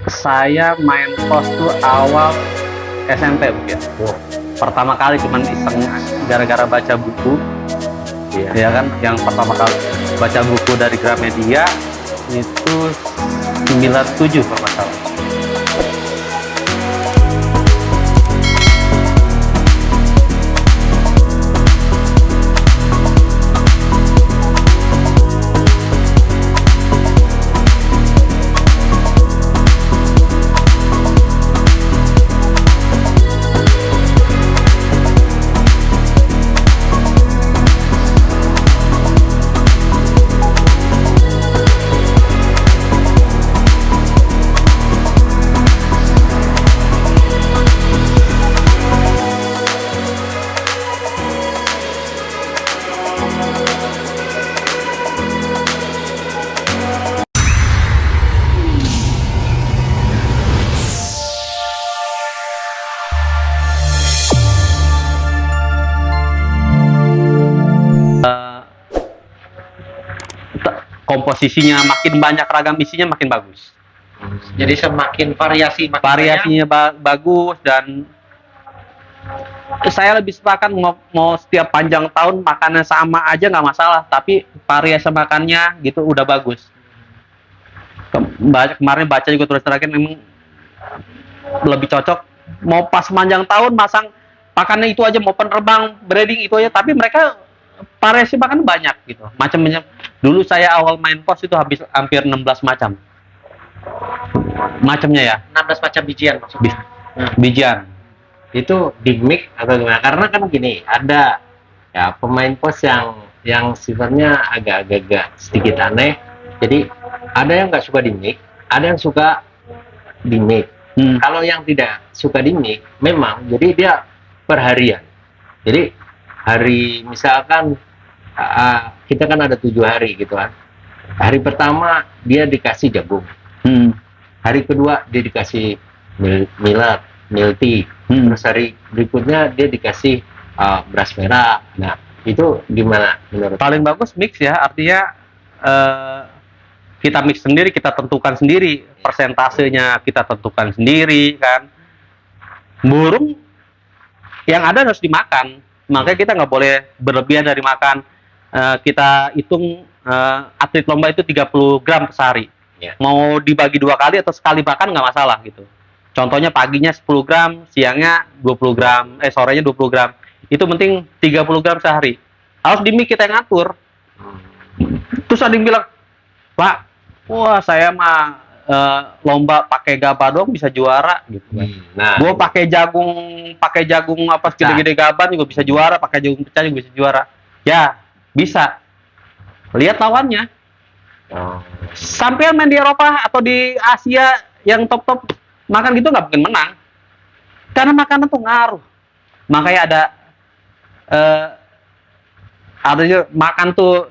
Saya main pos tuh awal SMP mungkin. Pertama kali cuman iseng gara-gara baca buku. Iya. Ya kan, yang pertama kali baca buku dari Gramedia itu 97 kalau nggak salah. Komposisinya makin banyak, ragam isinya makin bagus. Jadi semakin variasi makin Variasinya bagus, dan saya lebih sepakat mau setiap panjang tahun makannya sama aja nggak masalah, tapi variasi makannya gitu udah bagus. Kemarin baca juga tulis terakhir memang lebih cocok mau pas panjang tahun masang pakannya itu aja, mau penerbang breeding itu aja, tapi mereka variasi makan banyak gitu, macam-macam. Dulu saya awal main pos itu habis hampir 16 macamnya ya. 16 macam bijian maksudnya. Bijian. Itu di mix atau gimana? Karena kan gini, ada ya pemain pos yang sifatnya agak-agak sedikit aneh. Jadi ada yang nggak suka di mix, ada yang suka di mix. Kalau yang tidak suka di mix, memang jadi dia per harian. Jadi hari misalkan kita kan ada 7 hari gitu kan. Hari pertama dia dikasih jagung. Hari kedua dia dikasih millet, milti. Terus hari berikutnya dia dikasih beras merah. Nah, itu gimana menurut? Paling bagus mix ya, artinya kita mix sendiri, kita tentukan sendiri persentasenya, kita tentukan sendiri kan. Burung yang ada harus dimakan, makanya kita nggak boleh berlebihan dari makan. Kita hitung atlet lomba itu 30 gram sehari. Mau dibagi 2 kali atau sekali makan nggak masalah gitu. Contohnya paginya 10 gram, siangnya 20 gram, sorenya 20 gram. Itu penting 30 gram sehari. Harus di mix kita yang ngatur. Terus ada yang bilang, Pak, wah saya mah lomba pakai gabah doang bisa juara gitu kan. Nah, Gua pakai jagung apa gede-gede gaban juga bisa juara, pakai jagung pecah juga bisa juara. Ya, bisa. Lihat lawannya. Sampai main di Eropa atau di Asia yang top-top makan gitu nggak mungkin menang. Karena makanan tuh ngaruh. Makanya ada makan tuh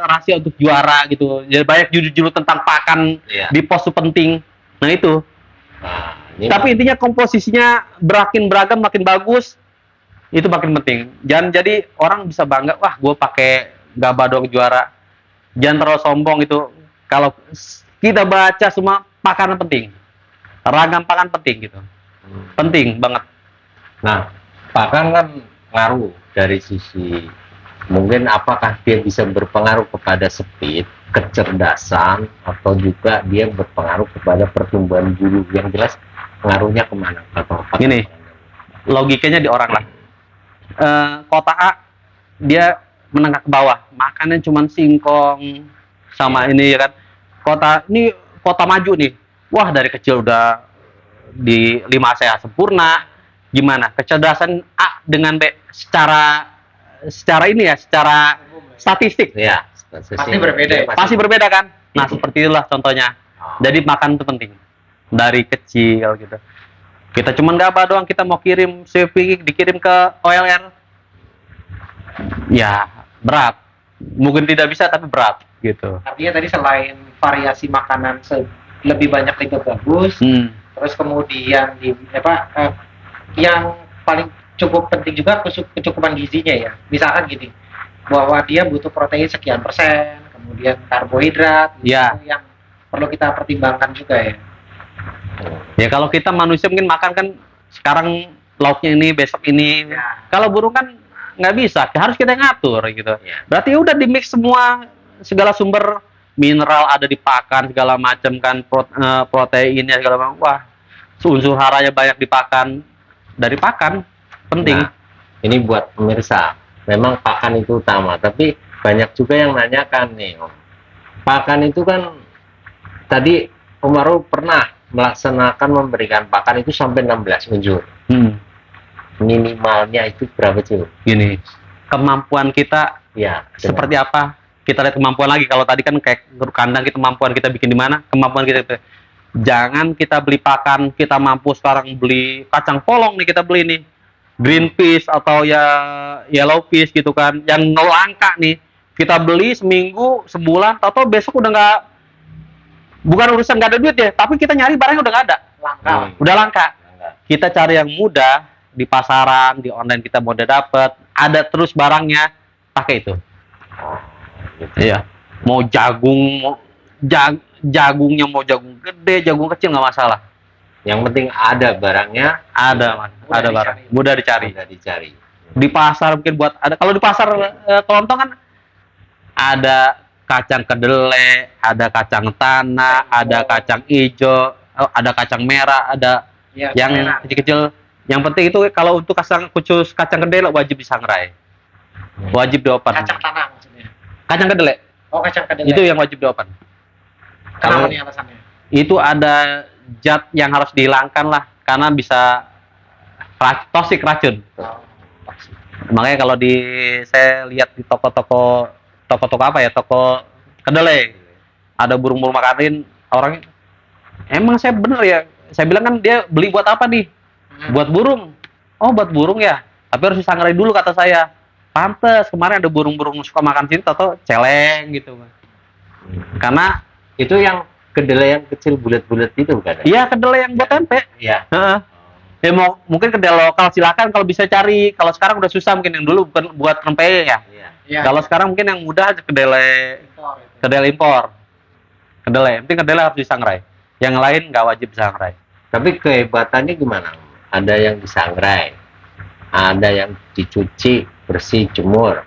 rahasia untuk juara gitu. Jadi banyak judul-judul tentang pakan di pos itu penting. Nah itu. Tapi intinya komposisinya beragam makin bagus, itu makin penting. Jangan jadi orang bisa bangga, wah gue pakai gabah doang juara. Jangan terlalu sombong itu. Kalau kita baca semua pakan penting, ragam pakan penting gitu, penting banget. Nah, pakan kan ngaruh dari sisi mungkin apakah dia bisa berpengaruh kepada speed, kecerdasan, atau juga dia berpengaruh kepada pertumbuhan bulu. Yang jelas pengaruhnya kemana? Gini, logikanya di orang lah. Kota A dia menengah ke bawah, makannya cuma singkong sama ini ya kan. Kota maju nih, wah dari kecil udah di 5 sehat sempurna. Gimana kecerdasan A dengan B secara ini ya, secara statistik ya pasti berbeda. Pasti berbeda kan. Nah seperti itulah contohnya. Jadi makan itu penting dari kecil gitu. Kita cuma gabah doang, kita mau kirim CV dikirim ke OLR, ya berat. Mungkin tidak bisa tapi berat gitu. Artinya tadi selain variasi makanan lebih banyak lebih bagus, terus kemudian yang paling cukup penting juga kecukupan gizinya ya. Misalkan gini, bahwa dia butuh protein sekian persen, kemudian karbohidrat, gitu, yang perlu kita pertimbangkan juga ya. Ya kalau kita manusia mungkin makan kan sekarang lauknya ini, besok ini. Ya. Kalau burung kan nggak bisa, harus kita yang ngatur gitu. Ya. Berarti udah di mix semua, segala sumber mineral ada di pakan segala macam kan, proteinnya segala macam. Wah, unsur haranya banyak di pakan, dari pakan penting. Nah, ini buat pemirsa, memang pakan itu utama, tapi banyak juga yang nanyakan nih, Om. Pakan itu kan tadi Om Marul pernah melaksanakan memberikan pakan itu sampai 16 unjur. Minimalnya itu berapa sih? Gini, kemampuan kita Ya, seperti apa? Kita lihat kemampuan lagi. Kalau tadi kan kayak kandang kita, kemampuan kita bikin di mana? Kemampuan kita. Jangan kita beli pakan, kita mampu sekarang beli kacang polong nih, kita beli nih green peas atau ya yellow peas gitu kan, yang langka nih. Kita beli seminggu, sebulan, atau besok udah nggak, bukan urusan nggak ada duit ya, tapi kita nyari barangnya udah nggak ada, langka. udah langka. Kita cari yang mudah di pasaran, di online kita mudah dapet, ada terus barangnya, pakai itu. Iya, mau jagung, mau jagungnya mau jagung gede, jagung kecil nggak masalah. Yang penting ada barangnya, Ada mas, ada barang, mudah dicari. mudah dicari. Di pasar mungkin buat ada, kalau di pasar kelontong kan ada kacang kedelai, ada kacang tanah, ada kacang hijau, ada kacang merah, ada Ya, yang merah. kecil-kecil. Yang penting itu kalau untuk khusus kacang kedelai wajib disangrai, wajib diopen. Kacang tanah maksudnya. Kacang kedelai Oh, kacang kedelai. itu yang wajib diopen. Kenapa Kalau- nih alasannya? Itu ada zat yang harus dihilangkan lah, karena bisa toksik, racun. Oh, Makanya kalau saya lihat di toko-toko apa ya, toko kedelai, ada burung-burung makanin, orang emang saya bener ya, saya bilang kan dia beli buat apa nih? Buat burung. Oh, buat burung ya, tapi harus disangrai dulu kata saya. Pantes kemarin ada burung-burung suka makan sini atau celeng gitu. Karena Itu yang kedelai yang kecil bulat-bulat itu bukan? iya, kedelai yang buat tempe. Iya. Heeh. Ya mungkin kedelai lokal silakan kalau bisa cari. Kalau sekarang udah susah, mungkin yang dulu bukan buat tempe ya. Iya. iya. Kalau sekarang mungkin yang mudah aja kedelai Impor itu. kedelai impor. Kedelai, yang penting kedelai harus disangrai. Yang lain nggak wajib disangrai. Tapi kehebatannya gimana? Ada yang disangrai, ada yang dicuci bersih jemur,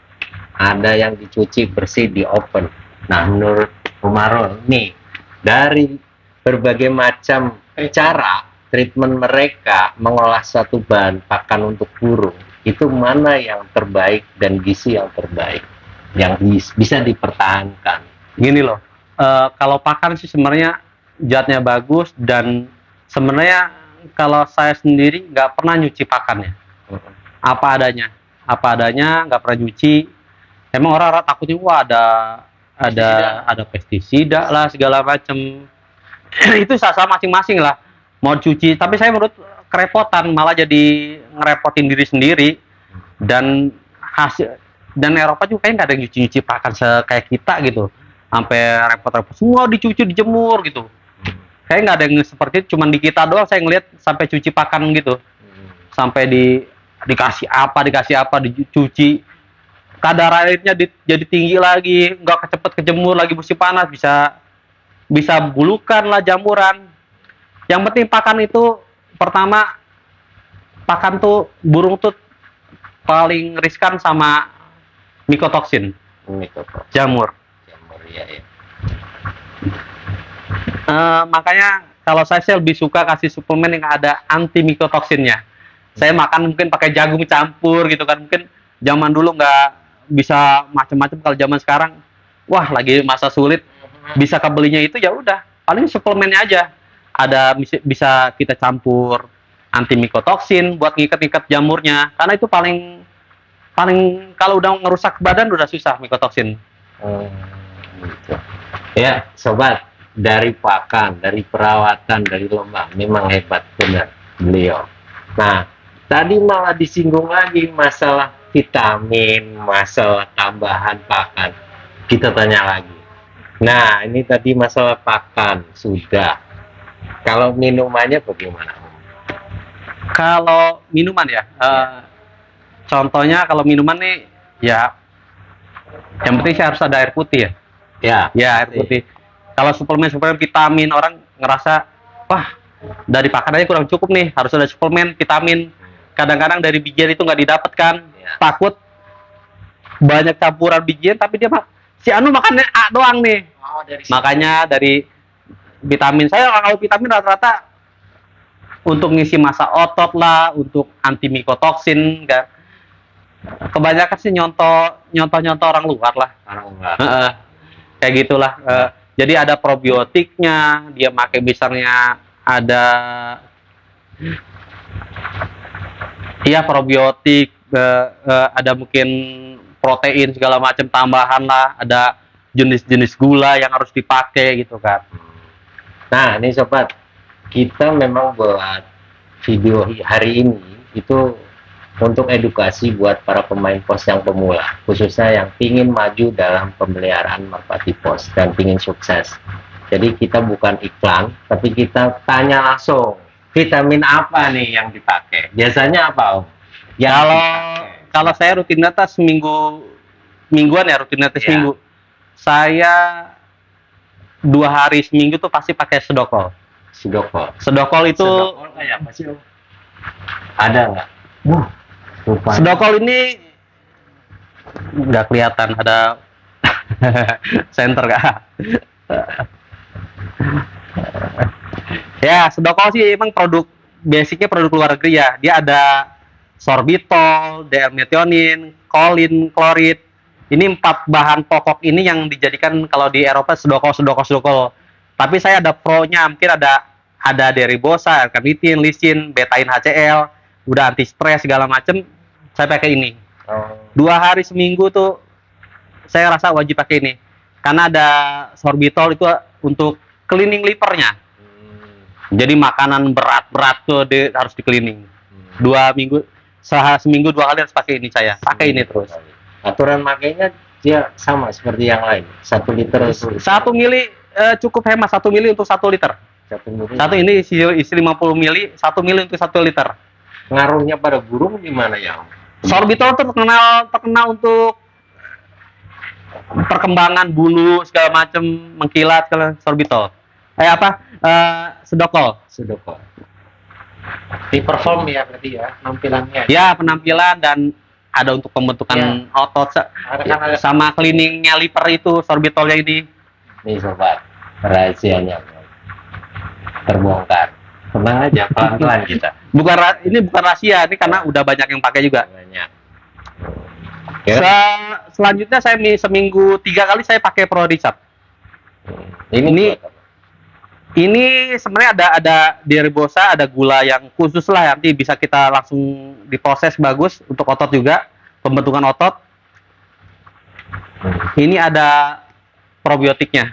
ada yang dicuci bersih di oven. Nah, menurut Umarul nih, dari berbagai macam cara treatment mereka mengolah suatu bahan pakan untuk burung, itu mana yang terbaik dan gizi yang terbaik yang bisa dipertahankan? Gini loh, kalau pakan sih sebenarnya zatnya bagus, dan sebenarnya kalau saya sendiri nggak pernah nyuci pakannya, apa adanya, nggak pernah nyuci. Emang orang-orang takutnya, wah ada pestisida lah segala macem. Itu sah-sah masing-masing lah mau cuci, tapi saya menurut kerepotan, malah jadi ngerepotin diri sendiri. Dan Eropa juga kayaknya nggak ada yang nyuci pakan kayak kita gitu, sampai repot-repot semua dicuci, dijemur gitu. Kayak nggak ada yang seperti itu, cuman di kita doang saya ngeliat sampai cuci pakan gitu, sampai dikasih apa dicuci, kadar airnya jadi tinggi lagi, nggak cepet kejemur lagi, musim panas bisa bulukan lah, jamuran. Yang penting pakan itu, pertama pakan tuh, burung tuh paling riskan sama mikotoksin, jamur. Ya, ya. Makanya kalau saya sih lebih suka kasih suplemen yang ada anti mikotoksinnya. Saya makan mungkin pakai jagung campur gitu kan, mungkin zaman dulu nggak bisa macam-macam. Kalau zaman sekarang, wah lagi masa sulit, bisa kebelinya itu ya udah paling suplemennya aja, ada bisa kita campur anti mikotoksin buat ngikat-ngikat jamurnya, karena itu paling kalau udah ngerusak badan udah susah mikotoksin. Gitu. Ya, sobat, dari pakan, dari perawatan, dari lomba, memang hebat benar beliau. Nah, tadi malah disinggung lagi masalah vitamin, masalah tambahan pakan. Kita tanya lagi. Nah, ini tadi masalah pakan sudah. Kalau minumannya bagaimana? Kalau minuman ya, contohnya kalau minuman nih ya, yang penting sih harus ada air putih ya. Ya, Ya, air putih. Kalau suplemen vitamin, orang ngerasa, wah dari pakanannya kurang cukup nih, harus ada suplemen, vitamin. Kadang-kadang dari bijian itu nggak didapatkan, Ya. takut banyak campuran bijian, tapi dia si Anu makannya A doang nih. Oh, dari situ. Makanya dari vitamin, saya kalau vitamin rata-rata untuk ngisi massa otot lah, untuk anti mikotoksin, kan. Kebanyakan sih nyontoh orang luar lah. Orang enggak. Heeh. Kayak gitulah. Jadi ada probiotiknya, dia pakai misalnya ada probiotik, ada mungkin protein segala macam tambahan lah, ada jenis-jenis gula yang harus dipakai gitu kan. Nah, ini sobat, kita memang buat video hari ini itu untuk edukasi buat para pemain pos yang pemula, khususnya yang ingin maju dalam pemeliharaan merpati pos dan ingin sukses. Jadi kita bukan iklan, tapi kita tanya langsung, vitamin apa nih yang dipakai? Biasanya apa, Om? Yang dipakai? Kalau saya rutinitas mingguan ya, rutinitas Iya. minggu. Saya 2 hari seminggu tuh pasti pakai sedokol. Sidokol. Sedokol itu Sedokol kayak apa sih, Om? Ada nggak? Rupanya. sedokol ini nggak kelihatan ada center kak. Ya, sedokol sih emang basicnya produk luar negeri ya. Dia ada sorbitol, D-metionin, kolin, klorid. Ini 4 bahan pokok ini yang dijadikan kalau di Eropa sedokol. Tapi saya ada pro-nya, mungkin ada deribosa, carnitin, lisin, betain HCl, udah anti stres segala macem. Saya pakai ini. Oh. 2 hari seminggu tuh saya rasa wajib pakai ini. Karena ada sorbitol itu untuk cleaning livernya. Jadi makanan berat-berat tuh harus di cleaning. 2 minggu, seminggu 2 kali harus pakai ini saya. Pakai ini terus. Aturan makainya dia sama seperti yang lain. 1 liter itu. 1 mili cukup hemat, 1 mili untuk 1 liter. 1 mili. Satu ini isi 50 mili, 1 mili untuk 1 liter. Ngaruhnya pada burung gimana ya, Om? Sorbitol tuh terkenal untuk perkembangan bulu segala macam, mengkilat segala sorbitol. Sedokol. Sidokol. Di perform ya berarti ya penampilannya. Ya, penampilan dan ada untuk pembentukan otot Ada sama cleaningnya liver itu sorbitolnya ini. Nih sobat, rahasianya terbongkar. Tenang aja, pelan-pelan kita. Ini bukan rahasia, ini karena udah banyak yang pakai juga. Banyak. Ya. Selanjutnya saya seminggu 3 kali saya pakai Pro Recharge. Ini Ini- buat apa? Ini sebenarnya ada deribosa, ada gula yang khusus lah, nanti bisa kita langsung diproses bagus untuk otot juga, pembentukan otot. Ini ada probiotiknya.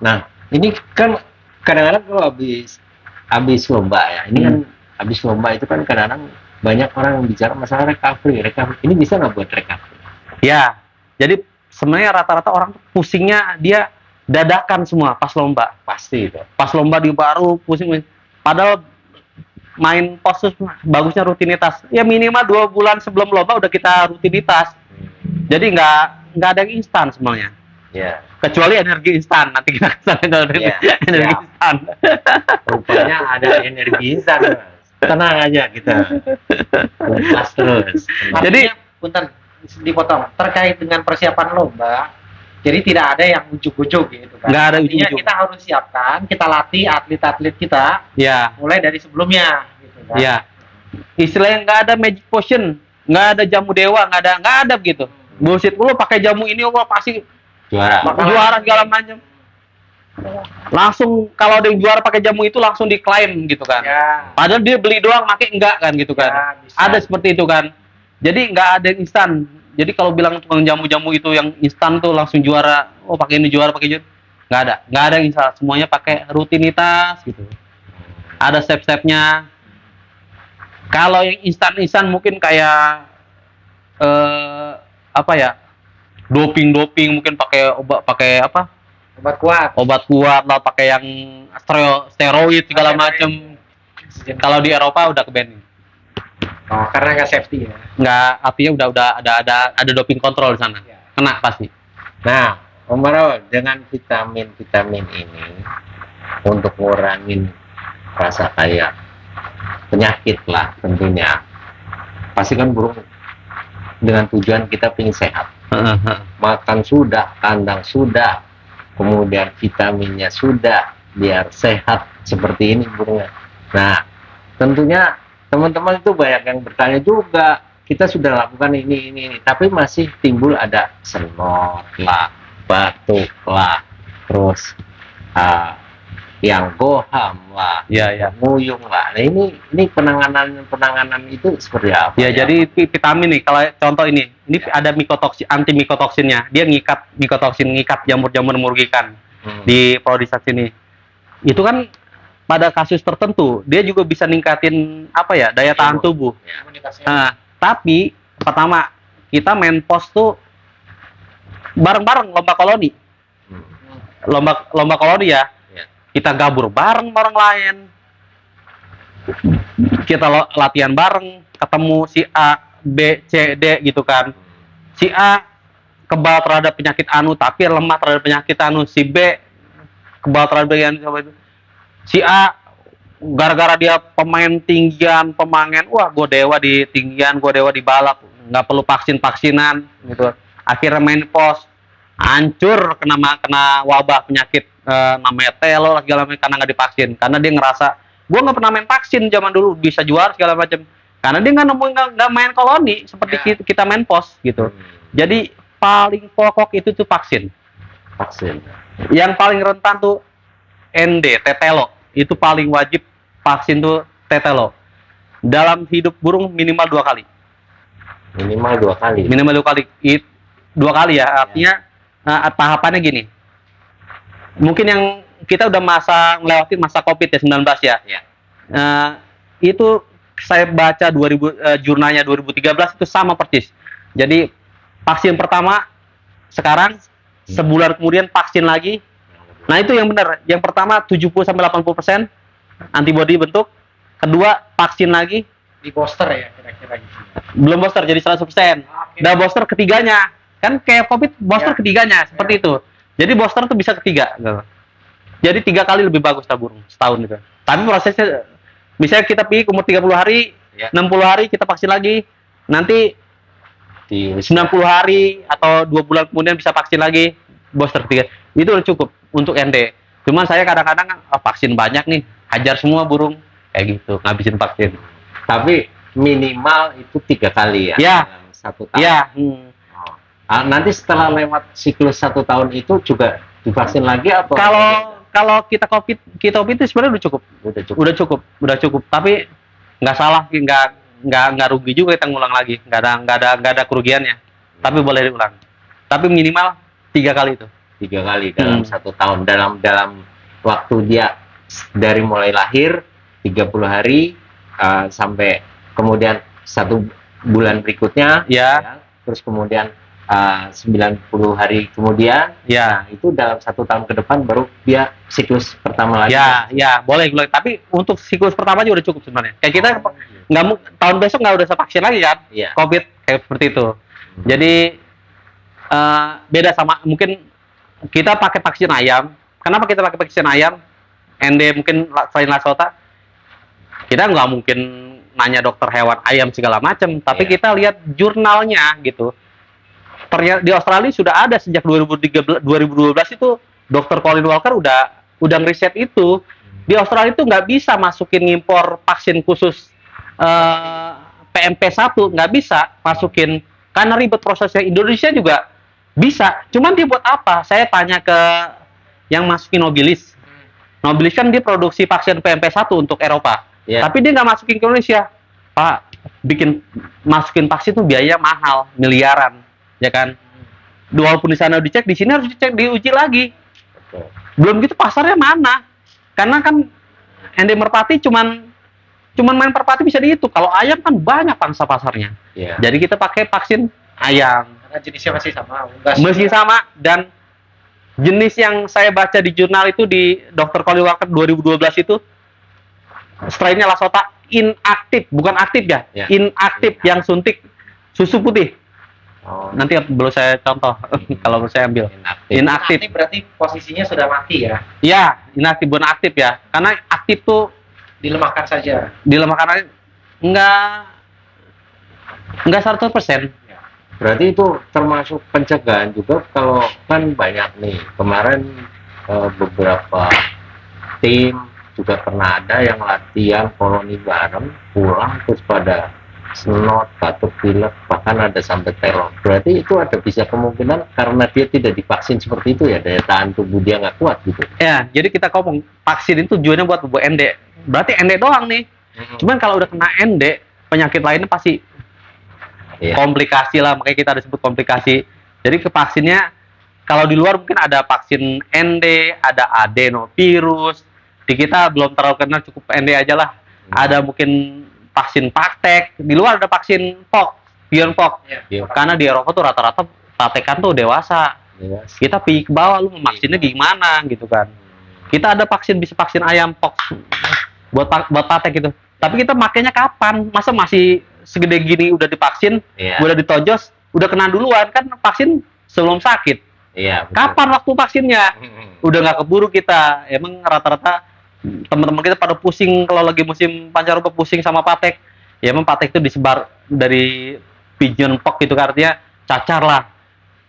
Nah, ini kan kadang-kadang kalau habis lomba ya. Ini kan habis lomba itu kan kadang-kadang banyak orang yang bicara masalah recovery. Ini bisa nggak buat recovery? Ya, jadi sebenarnya rata-rata orang tuh pusingnya dia dadakan semua pas lomba. Pasti itu. Pas lomba di baru pusing. Padahal main pos tuh bagusnya rutinitas. Ya minimal 2 bulan sebelum lomba udah kita rutinitas. Jadi nggak ada yang instan sebenarnya. Ya. Kecuali energi instan. Nanti kita kesana Iya, energi siap. instan. Rupanya ada energi instan, Mas. Tenang aja kita. Lepas terus. Jadi- Artinya, punten dipotong terkait dengan persiapan lomba. Jadi tidak ada yang ujuk-ujuk gitu kan. Nggak ada Artinya ujuk-ujuk. kita harus siapkan, kita latih atlet-atlet kita Ya, mulai dari sebelumnya gitu kan. ya. Istilahnya nggak ada magic potion, nggak ada jamu dewa, nggak ada begitu. Bullshit lu pakai jamu ini, gua pasti Juara. juara segala macam. Langsung kalau ada yang juara pakai jamu itu langsung diklaim gitu kan. Ya. Padahal dia beli doang, pakai enggak kan gitu kan. Ya, bisa. Ada seperti itu kan. Jadi nggak ada yang instan. Jadi kalau bilang tukang jamu-jamu itu yang instan tuh langsung juara, oh pakai ini juara, pakai juara. Nggak ada yang instan. Semuanya pakai rutinitas gitu. Ada step-stepnya. Kalau yang instan-instan mungkin kayak apa ya? Doping mungkin pakai obat, pakai apa? Obat kuat. Obat kuat lah, pakai yang steroid segala macam. Kalau di Eropa udah ke ban. Oh, karena nggak safety ya. Nggak, artinya udah ada doping kontrol di sana. Ya. Kena pasti. Nah, Om Marul, dengan vitamin-vitamin ini untuk ngurangin rasa kayak penyakit lah tentunya. Pasti kan burung dengan tujuan kita ingin sehat. Makan sudah, kandang sudah, kemudian vitaminnya sudah, biar sehat seperti ini burungnya. Nah, tentunya teman-teman itu banyak yang bertanya juga, kita sudah lakukan ini, tapi masih timbul ada senot lah, batuk lah, terus yang goham lah, Ya. nguyung lah. Nah ini penanganan itu seperti apa? Ya, jadi vitamin nih, kalau contoh ini ada mikotoksin, anti mikotoksinnya. Dia ngikat mikotoksin, ngikat jamur-jamur merugikan di prodikat sini. Itu kan pada kasus tertentu, dia juga bisa ningkatin apa ya, daya tahan tubuh. Komunikasinya. Nah, tapi pertama kita main pos tuh bareng-bareng lomba koloni. Lomba koloni ya. Ya. Kita gabur bareng orang lain. Kita latihan bareng, ketemu si A, B, C, D gitu kan. Si A kebal terhadap penyakit anu tapi lemah terhadap penyakit anu, si B kebal terhadap penyakit anu. Si A gara-gara dia pemain tinggian, pemangen, wah gue dewa di tinggian, gue dewa di balap, nggak perlu vaksin-vaksinan gitu. Akhirnya main pos, hancur kena wabah penyakit namanya telo lah segala macam karena nggak divaksin. Karena dia ngerasa gue nggak pernah main vaksin zaman dulu bisa juara segala macam. Karena dia nggak main koloni seperti kita main pos gitu. Jadi paling pokok itu tuh vaksin. Yang paling rentan tuh ND, tetelo. Itu paling wajib vaksin tuh tetelo. Dalam hidup burung minimal 2 kali. Minimal 2 kali. Minimal 2 kali. 2 kali ya. Artinya tahapannya gini. Mungkin yang kita udah melewati masa COVID ya 19 ya. Itu saya baca jurnalnya 2013 itu sama persis. Jadi vaksin pertama sekarang sebulan kemudian vaksin lagi. Nah, itu yang benar. Yang pertama 70-80% antibodi bentuk. Kedua vaksin lagi. Di booster ya kira-kira gitu. Belum booster jadi 100%. Dan booster ketiganya. Kan kayak COVID booster ketiganya seperti itu. Jadi booster tuh bisa ketiga. Jadi 3 kali lebih bagus tabur setahun itu. Tapi prosesnya misalnya kita pilih umur 30 hari, 60 hari kita vaksin lagi. Nanti di 90 hari atau 2 bulan kemudian bisa vaksin lagi booster ketiga. Itu udah cukup untuk ND. Cuman saya kadang-kadang vaksin banyak nih, hajar semua burung kayak gitu, ngabisin vaksin. Tapi minimal itu 3 kali ya, dalam 1 tahun. Iya. Nanti setelah lewat siklus 1 tahun itu juga divaksin lagi apa? Kalau kita COVID itu sebenarnya udah cukup. Tapi nggak salah, nggak rugi juga kita ngulang lagi, nggak ada kerugiannya. Tapi boleh diulang. Tapi minimal 3 kali itu. 3 kali dalam 1 tahun, dalam waktu dia dari mulai lahir 30 hari sampai kemudian 1 bulan berikutnya, ya. Terus kemudian 90 hari kemudian, ya. Nah, itu dalam 1 tahun ke depan baru dia siklus pertama lagi. Ya, boleh. Tapi untuk siklus pertama aja udah cukup sebenarnya. Kayak kita nggak tahun besok nggak udah vaksin lagi kan? Ya. COVID kayak seperti itu. Jadi beda sama mungkin kita pakai vaksin ayam. Kenapa kita pakai vaksin ayam? ND mungkin selain Lasota, kita nggak mungkin nanya dokter hewan ayam segala macam. Tapi kita lihat jurnalnya gitu. Ternyata di Australia sudah ada sejak 2012 itu dokter Colin Walker udah ngeriset itu. Di Australia itu nggak bisa masukin ngimpor vaksin khusus PMP1, nggak bisa masukin karena ribet prosesnya. Indonesia juga bisa, cuman dia buat apa? Saya tanya ke yang masukin Nobilis. Nobilis kan dia produksi vaksin PMP1 untuk Eropa, tapi dia nggak masukin ke Indonesia. Pak, masukin vaksin itu biaya mahal, miliaran, ya kan? Walaupun di sana dicek, di sini harus dicek, diuji lagi. Belum gitu pasarnya mana? Karena kan ND Merpati cuman main Merpati bisa dihitung. Kalau ayam kan banyak pangsa pasarnya. Jadi kita pakai vaksin ayam. Karena jenisnya masih sama. Masih sama, dan jenis yang saya baca di jurnal itu di Dr. Colin Walker 2012 itu strainnya Lasota inaktif, bukan aktif ya, inaktif yang suntik susu putih. Nanti belum saya contoh kalau saya ambil. Inaktif berarti posisinya sudah mati ya? Iya, inaktif bukan aktif ya. Karena aktif tuh Dilemahkan saja. Dilemahkan aja nggak 100%. Berarti itu termasuk pencegahan juga. Kalau kan banyak nih kemarin beberapa tim juga pernah ada yang latihan koloni bareng, pulang terus pada snot, batuk pilek, bahkan ada sampai teror. Berarti itu ada bisa kemungkinan karena dia tidak divaksin seperti itu ya, daya tahan tubuh dia nggak kuat gitu. Ya, jadi kita ngomong vaksin itu tujuannya buat ND. Berarti ND doang nih. Cuman kalau udah kena ND, penyakit lainnya pasti Iya. komplikasi lah, makanya kita ada sebut komplikasi. Jadi ke vaksinnya kalau di luar mungkin ada vaksin ND, ada adenovirus. Di kita belum terlalu kenal, cukup ND aja lah. Ada mungkin vaksin praktek. Di luar ada vaksin POX, Biontech. Iya. Karena di Eropa tuh rata-rata praktekan tuh dewasa. Iya. Kita pergi ke bawah, lu mau vaksinnya gimana gitu kan. Kita ada vaksin, bisa vaksin ayam POX buat praktek gitu. Tapi kita makainya kapan? Masa masih segede gini udah divaksin, Iya. udah ditojos, udah kena duluan kan vaksin sebelum sakit. Iya. betul. Kapan waktu vaksinnya? Udah nggak keburu kita. Emang rata-rata teman-teman kita pada pusing kalau lagi musim pancaroba, pusing sama patek. Ya emang patek itu disebar dari pigeon pox gitu, artinya cacar lah.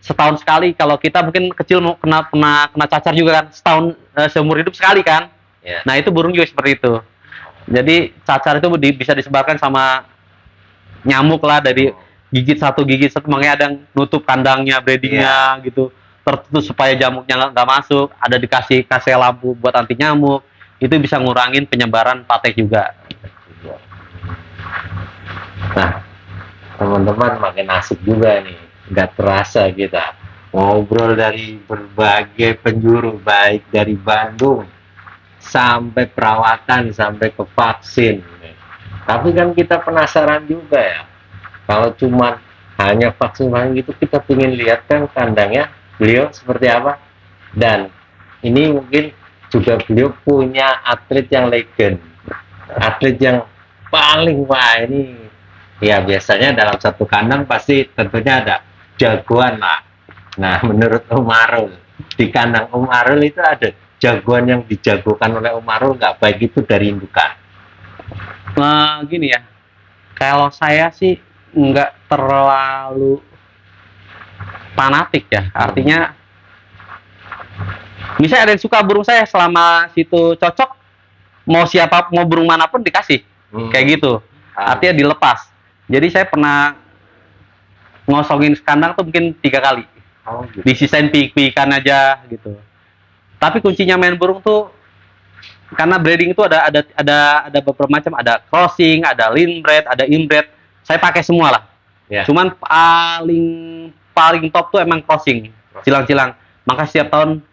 Setahun sekali, kalau kita mungkin kecil mau kena cacar juga kan, setahun seumur hidup sekali kan. Iya. Nah itu burung juga seperti itu. Jadi cacar itu bisa disebarkan sama nyamuk lah, dari gigit satu, makanya ada yang nutup kandangnya, breedingnya gitu, tertutup supaya jamuknya nggak masuk. Ada dikasih lampu buat anti nyamuk, itu bisa ngurangin penyebaran patek juga. Nah, teman-teman makin asik juga nih, nggak terasa kita ngobrol dari berbagai penjuru, baik dari Bandung sampai perawatan sampai ke vaksin. Tapi kan kita penasaran juga ya, kalau cuma hanya vaksin gitu, kita ingin lihat kan kandangnya beliau seperti apa. Dan ini mungkin juga beliau punya atlet yang legend, atlet yang paling wah ini ya, biasanya dalam satu kandang pasti tentunya ada jagoan lah. Nah, menurut Om Arul, di kandang Om Arul itu ada jagoan yang dijagokan oleh Om Arul nggak, baik itu dari indukan? Gini ya, kalau saya sih nggak terlalu fanatik ya, artinya misalnya ada yang suka burung saya, selama situ cocok, mau siapa, mau burung manapun dikasih, kayak gitu. Artinya dilepas. Jadi saya pernah ngosongin kandang tuh mungkin 3 kali, gitu. disisain pik-pikan aja gitu. Tapi kuncinya main burung tuh, karena breeding itu ada beberapa macam, ada crossing, ada linebred, ada inbred. Saya pakai semua lah. Ya. Cuman paling top tuh emang crossing, silang-silang. Maka setiap tahun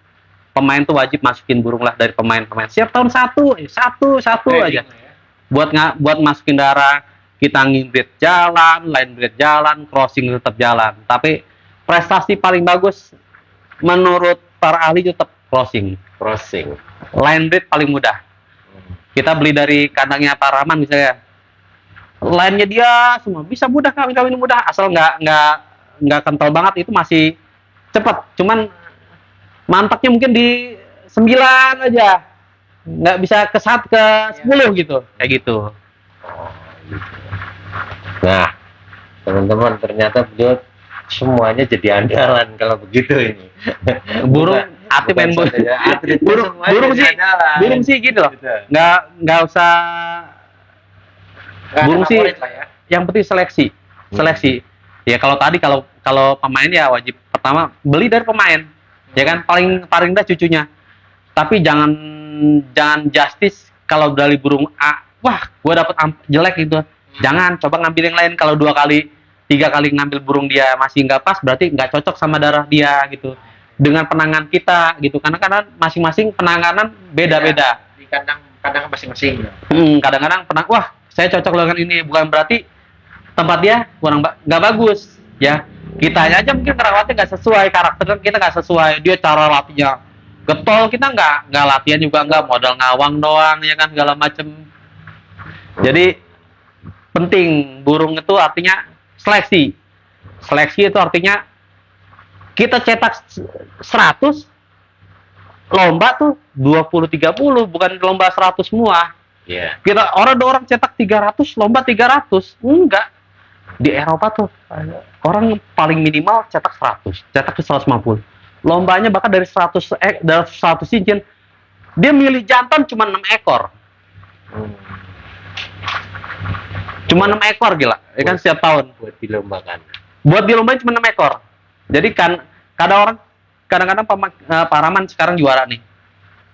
pemain tuh wajib masukin burung lah dari pemain-pemain. Setiap tahun satu aja. Buat masukin darah, kita nginbred jalan, linebred jalan, crossing tetap jalan. Tapi prestasi paling bagus menurut para ahli tetap crossing. Linebred paling mudah. Kita beli dari kandangnya Pak Rahman misalnya, line-nya dia semua bisa mudah, kawin mudah, asal nggak kental banget, itu masih cepat. Cuman mantaknya mungkin di 9 aja, nggak bisa ke 10 gitu, kayak gitu. Nah, teman-teman, ternyata beliau semuanya jadi andalan kalau begitu ini. Burung aktif main burung sih gitu loh, nggak usah burung sih, yang penting seleksi. Ya kalau pemain ya wajib pertama beli dari pemain, ya kan, paling dah cucunya. Tapi jangan justice kalau dari burung A, wah gua dapet jelek gitu, jangan, coba ngambil yang lain. Kalau 2 kali 3 kali ngambil burung dia masih nggak pas, berarti nggak cocok sama darah dia gitu, dengan penanganan kita gitu, karena masing-masing penanganan beda-beda di kandang masing-masing. Kadang-kadang wah saya cocok dengan ini, bukan berarti tempat dia kurang nggak bagus ya. Kita aja mungkin kerawatnya nggak sesuai, karakter kita nggak sesuai, dia cara latihnya getol, kita nggak latihan juga, nggak, modal ngawang doang ya kan, segala macem. Jadi penting burung itu artinya seleksi itu artinya kita cetak 100 lomba tuh 20-30, bukan lomba 100 semua. Iya. Kita orang cetak 300, lomba 300. Enggak. Di Eropa tuh orang paling minimal cetak 100, cetak ke 150. Lombanya bahkan dari 100 cincin. Dia milih jantan cuma 6 ekor. Cuma 6 ekor gila, ya kan setiap tahun. Buat dilombakan. Buat dilombain cuma 6 ekor. Jadi kan kadang-kadang Paraman sekarang juara nih.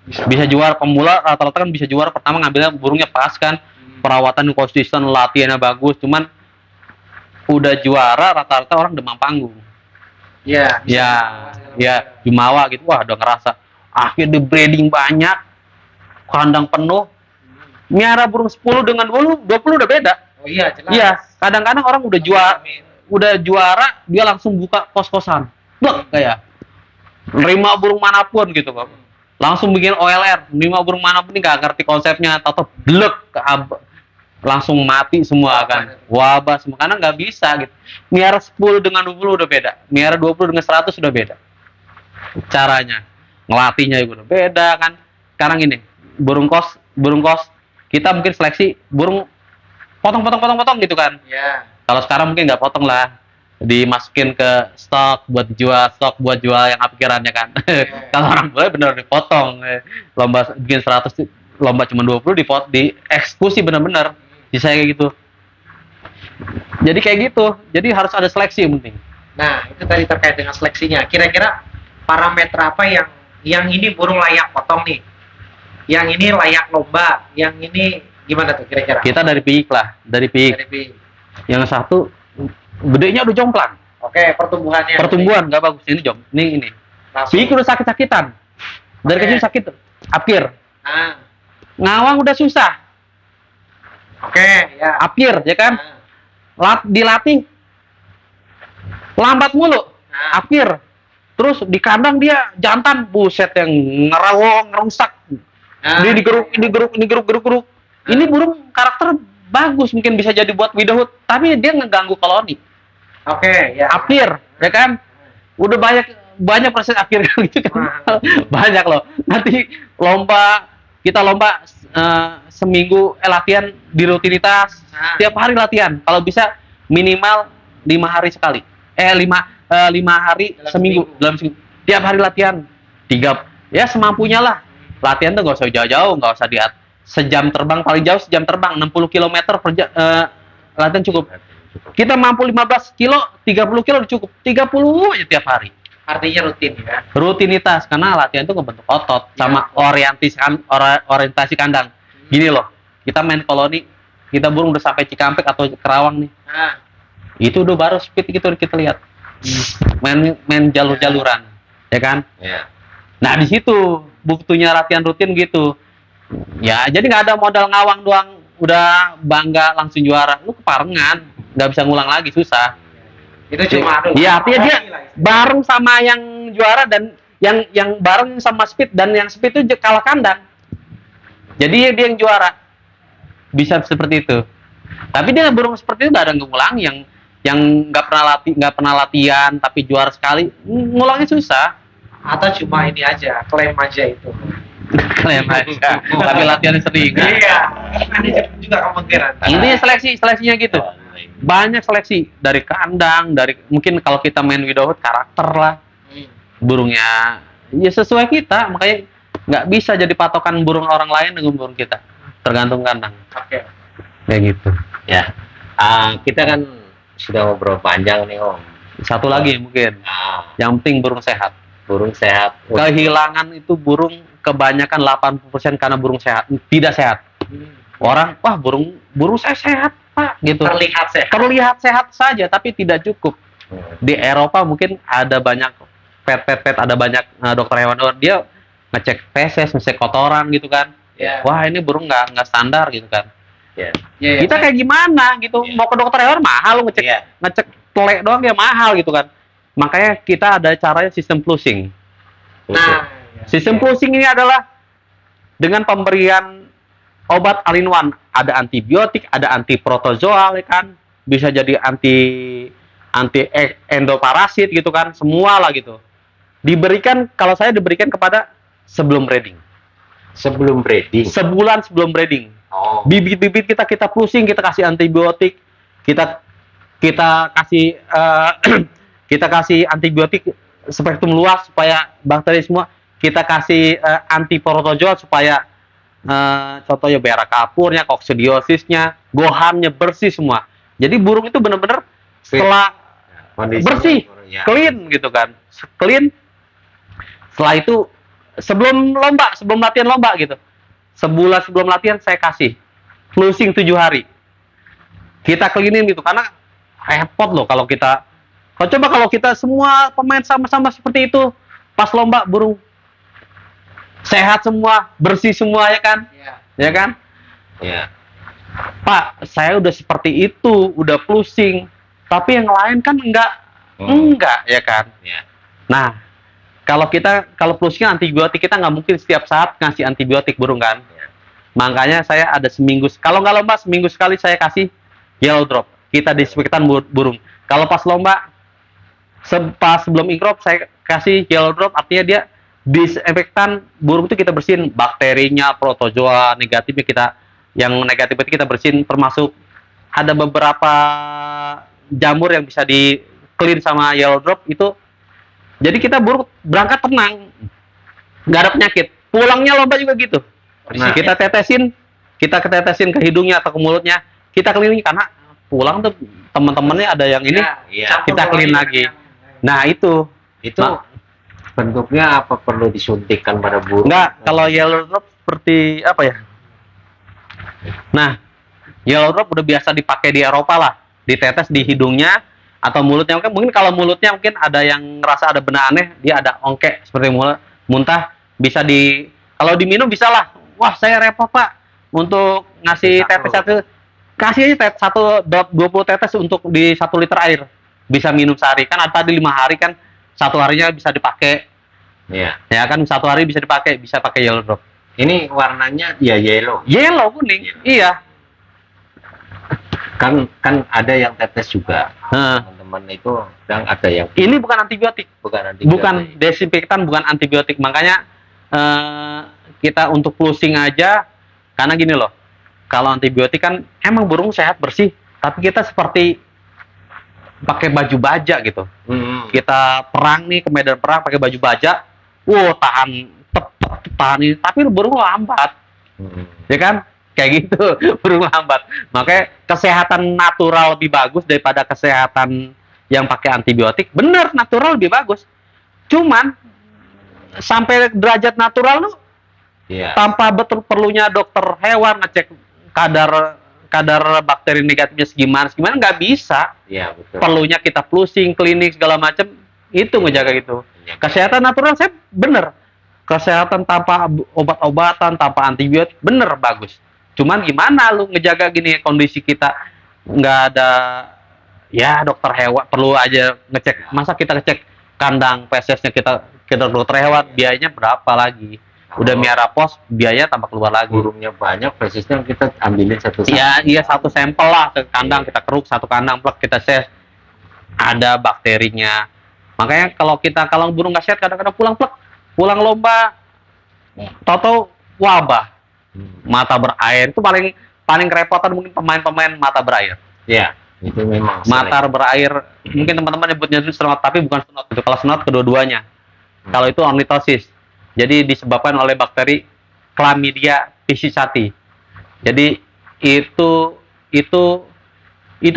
Bisa juara pemula, rata-rata kan bisa juara pertama ngambilnya burungnya pas kan, perawatan konsisten, latihannya bagus, cuman udah juara rata-rata orang demam panggung. Iya. Ya Jumawa gitu, wah udah ngerasa akhirnya breeding banyak, kandang penuh, miara burung 10 dengan 20 udah beda. Oh iya, jelas. Iya, kadang-kadang orang udah juara dia langsung buka kos-kosan, kayak nerima burung manapun gitu kok. Langsung bikin OLR, nerima burung manapun ini nggak ngerti konsepnya, atau blek langsung mati semua kan, wabah semua, karena nggak bisa gitu. Miara 10 dengan 20 udah beda, miara 20 dengan 100 udah beda caranya, ngelatihnya juga udah beda kan. Sekarang ini burung kos kita mungkin seleksi burung potong gitu kan. Iya. Kalau sekarang mungkin nggak potong lah, dimasukin ke stok buat jual yang pikirannya kan. Kalau orang boleh bener dipotong, lomba bikin 100, lomba cuma 20 dieksekusi bener-bener, bisa kayak gitu. Jadi kayak gitu, jadi harus ada seleksi yang penting. Nah, itu tadi terkait dengan seleksinya. Kira-kira parameter apa yang ini burung layak potong nih? Yang ini layak lomba, yang ini gimana tuh kira-kira? Kita dari piik lah, dari piik. Dari piik. Yang satu gedenya udah jomplang. Oke, pertumbuhannya. Pertumbuhan nggak bagus, ini. Langsung. Piik udah sakit-sakitan. Dari Oke. kecil sakit, apir. Ah, Ngawang udah susah, oke, ya. apir ya kan. Ah, Dilatih lambat mulu, ah. apir. Terus di kandang dia jantan, buset yang ngerusak. Ah, Dia digeruk. Ini burung karakter bagus, mungkin bisa jadi buat widowhood, tapi dia ngeganggu koloni. Oke, ya. Apir, ya kan? Udah banyak proses apir gitu kan. Banyak loh. Nanti kita lomba seminggu latihan di rutinitas, tiap hari latihan. Kalau bisa minimal 5 hari sekali. 5 hari dalam seminggu. Tiap hari latihan. 3 ya semampunya lah. Latihan tuh nggak usah jauh-jauh, nggak usah sejam terbang, paling jauh sejam terbang, 60 km latihan cukup. Kita mampu 15 kilo, 30 kilo udah cukup. 30 aja tiap hari. Artinya rutin ya. Rutinitas, karena latihan itu ngebentuk otot sama orientasi kandang. Gini loh, kita main koloni, kita burung udah sampai Cikampek atau Kerawang nih. Ah, Itu udah baru speed gitu kita lihat. Main jalur-jaluran, ya kan? Iya. Nah, di situ buktinya latihan rutin gitu. Ya, jadi nggak ada modal ngawang doang udah bangga langsung juara. Lu keparengan, nggak bisa ngulang lagi, susah. itu cuma Iya, artinya dia bareng sama yang juara dan yang bareng sama speed, dan yang speed itu kalah kandang. Jadi dia yang juara. Bisa seperti itu. Tapi dia burung seperti itu nggak ada ngulang, yang nggak pernah latihan tapi juara sekali, ngulangnya susah. atau cuma ini aja, klaim aja itu. Klaim aja. Tapi latihannya sering. Iya. Ada juga kemungkinan. Intinya seleksinya gitu. Banyak seleksi dari kandang, dari mungkin kalau kita main widowhood karakter lah burungnya, ya sesuai kita, makanya nggak bisa jadi patokan burung orang lain dengan burung kita, tergantung kandang. Oke. Kayak gitu. Ya. Kita kan sudah ngobrol panjang nih Om. Satu lagi mungkin, yang penting burung sehat. Burung sehat. Kehilangan itu burung kebanyakan 80% karena burung sehat, tidak sehat. Orang, wah burung saya sehat Pak, gitu. Terlihat sehat. Terlihat sehat saja, tapi tidak cukup. Di Eropa mungkin ada banyak pet, ada banyak dokter hewan, dia ngecek feses, ngecek kotoran gitu kan. Ya. Wah ini burung nggak standar gitu kan. Ya. Ya, Kita kayak gimana gitu, Iya. mau ke dokter hewan mahal, ngecek Iya. ngecek telek doang ya mahal gitu kan. Makanya kita ada caranya sistem flusing. Nah, Sistem flusing ini adalah dengan pemberian obat all-in-one. Ada antibiotik, ada antiprotozoal, ya kan? Bisa jadi anti endoparasit gitu kan, semua lah gitu. Diberikan, kalau saya diberikan kepada sebelum breeding. Sebelum breeding. sebulan sebelum breeding. Oh. Bibit-bibit kita pusing, kita kasih antibiotik, kita kita kasih kita kasih antibiotik spektrum luas supaya bakteri semua, kita kasih antiprotozoa supaya contohnya beara kapurnya, koksidiosisnya, gohamnya bersih semua. Jadi burung itu benar-benar setelah Kondisinya bersih, ya. clean gitu kan, clean. Setelah itu sebelum lomba, sebelum latihan lomba gitu, sebulan sebelum latihan saya kasih flusing 7 hari. Kita cleanin gitu karena repot loh kalau kita. Coba kalau kita semua pemain sama-sama seperti itu, pas lomba burung sehat semua, bersih semua ya kan, Iya. ya kan? Ya. Pak, saya udah seperti itu, udah flusing, tapi yang lain kan enggak, ya kan? Ya. Nah, kalau flusing antibiotik kita nggak mungkin setiap saat ngasih antibiotik burung kan? Ya. Makanya saya ada seminggu, kalau nggak lomba seminggu sekali saya kasih yellow drop. Kita disinfektan burung. Kalau pas lomba, pas sebelum inkrop saya kasih yellow drop, artinya dia disinfektan burung itu kita bersihin bakterinya, protozoa negatifnya kita, yang negatif itu kita bersihin, termasuk ada beberapa jamur yang bisa di clean sama yellow drop itu. Jadi kita burung berangkat tenang, nggak ada penyakit. Pulangnya lomba juga gitu. Nah, Kita ketetesin ke hidungnya atau ke mulutnya, kita cleaning karena pulang tuh teman-temannya ada yang ini, Iya. kita clean lagi. Nah itu Itu bentuknya apa, perlu disuntikkan pada burung? enggak, kalau yellow drop seperti apa ya? Nah, yellow drop udah biasa dipakai di Eropa lah, ditetes di hidungnya atau mulutnya. Mungkin kalau mulutnya mungkin ada yang ngerasa ada benda aneh, dia ada ongkek seperti muntah, bisa kalau diminum bisa lah. Wah, saya repot Pak untuk ngasih tetes satu, kasih aja tetes 20 tetes untuk di 1 liter air, bisa minum sehari. Kan ada tadi 5 hari kan, 1 harinya bisa dipakai. Iya. Ya kan, 1 hari bisa dipakai, bisa pakai yellow drop. Ini warnanya ya yellow. Yellow kuning, iya. Kan ada yang tetes juga. Nah, Teman-teman itu sedang ada yang ini bukan antibiotik, bukan antibiotik. bukan desinfektan, bukan antibiotik. Makanya kita untuk flusing aja, karena gini loh, kalau antibiotik kan emang burung sehat bersih, tapi kita seperti pakai baju baja gitu. Kita perang nih, ke medan perang pakai baju baja, tahan ini, tapi burung lambat, ya kan? Kayak gitu, burung lambat. Makanya kesehatan natural lebih bagus daripada kesehatan yang pakai antibiotik. Bener, natural lebih bagus. Cuman sampai derajat natural lu Iya. tanpa betul perlunya dokter hewan ngecek kadar bakteri negatifnya segimana nggak bisa. Iya, betul. Perlunya kita flusing, klinik segala macam, itu ngejaga gitu. Kesehatan natural saya bener, kesehatan tanpa obat-obatan, tanpa antibiotik bener bagus. Cuman gimana lu ngejaga gini kondisi kita nggak ada, ya dokter hewan perlu aja ngecek. Masa kita ngecek kandang pesesnya kita dokter hewan, biayanya berapa lagi? Udah miara pos, biaya tambah keluar lagi. Burungnya banyak, presisnya kita ambilin satu-satu. Iya, satu sampel lah ke kandang, kita keruk satu kandang, plek kita ses, ada bakterinya. Makanya kalau burung nggak sehat, kadang-kadang pulang lomba, tahu wabah, mata berair. Itu paling kerepotan mungkin pemain mata berair. Iya, itu memang Mata berair, mungkin teman-teman nyebutnya snot, tapi bukan snot itu. Kalau snot kedua-duanya. Kalau itu ornitosis. Jadi disebabkan oleh bakteri Chlamydia piscicati. Jadi itu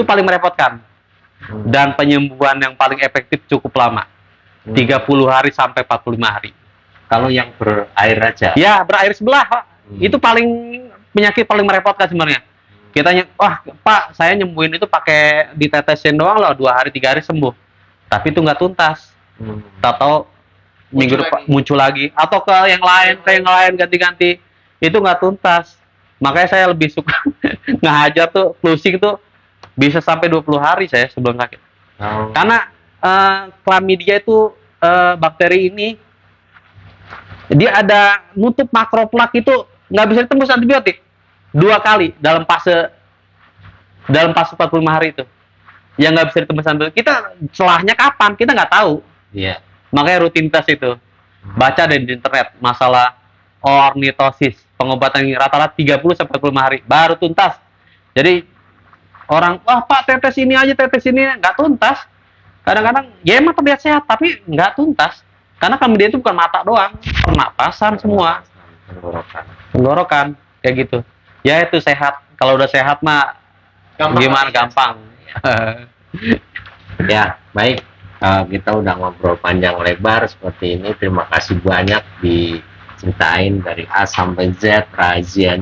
paling merepotkan. Dan penyembuhan yang paling efektif cukup lama. 30 hari sampai 45 hari. Kalau yang berair aja. Ya, berair sebelah, Pak. Itu penyakit paling merepotkan sebenarnya. Kita Pak, saya nyembuhin itu pakai ditetesin doang loh, 2 hari 3 hari sembuh. Tapi itu nggak tuntas. Tahu minggu depan muncul lagi, atau ke yang lain ganti-ganti, itu nggak tuntas. Makanya saya lebih suka ngajar tuh flusing tuh bisa sampai 20 hari saya sebelum sakit. Karena Chlamydia itu bakteri ini dia ada nutup makroplak, itu nggak bisa ditembus antibiotik 2 kali dalam fase 45 hari itu, yang nggak bisa ditembus antibiotik. Kita celahnya kapan kita nggak tahu. Iya. Makanya rutinitas itu, baca dari internet masalah ornitosis. Pengobatan rata-rata 30 sampai 45 hari baru tuntas. Jadi orang, wah Pak tetes ini aja, tetes ini nggak tuntas. Kadang-kadang ya emang terlihat sehat tapi nggak tuntas. Karena kami dia itu bukan mata doang, pernapasan semua, Tenggorokan. tenggorokan kayak gitu. Ya itu sehat. Kalau udah sehat mah Gampang gimana banget. gampang. Ya, baik. Kita udah ngobrol panjang lebar seperti ini. Terima kasih banyak diceritain dari A sampai Z, razia.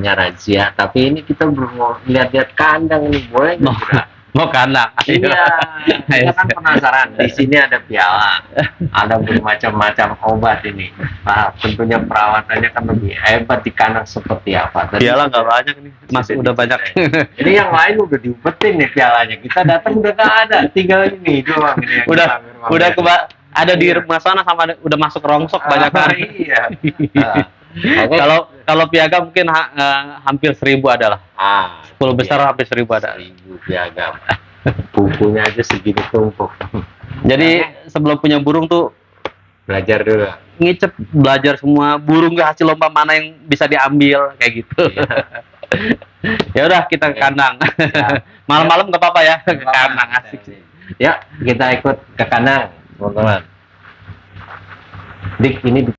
Tapi ini kita belum mau lihat-lihat kandang ini, boleh nggak kira? Mau kandang. Iya, kita kan penasaran. Di sini ada piala, ada bermacam-macam obat ini. Nah, tentunya perawatannya kan lebih hebat di kandang seperti apa. Tadi Piala nggak sudah- banyak nih, masih sudah udah banyak. diceritain. Ini yang lain udah diumpetin nih pialanya. Kita datang udah nggak ada, tinggal ini doang ini yang udah dipamer-pamerin. udah ada di rumah sana sama udah masuk rongsok banyak kan. Iya. Oke. Kalau piagam mungkin hampir 1000 adalah. 10 besar hampir 1000 ada. 1000 piagam. Bukunya aja segini tumpuk. Jadi sebelum punya burung tuh Belajar dulu. ngicep, belajar semua burung ke hasil lomba mana yang bisa diambil kayak gitu. Ya udah kita ke kandang. Malam-malam nggak apa-apa ya ke kandang asik sih. Ya, kita ikut ke kandang, teman-teman. Dik, ini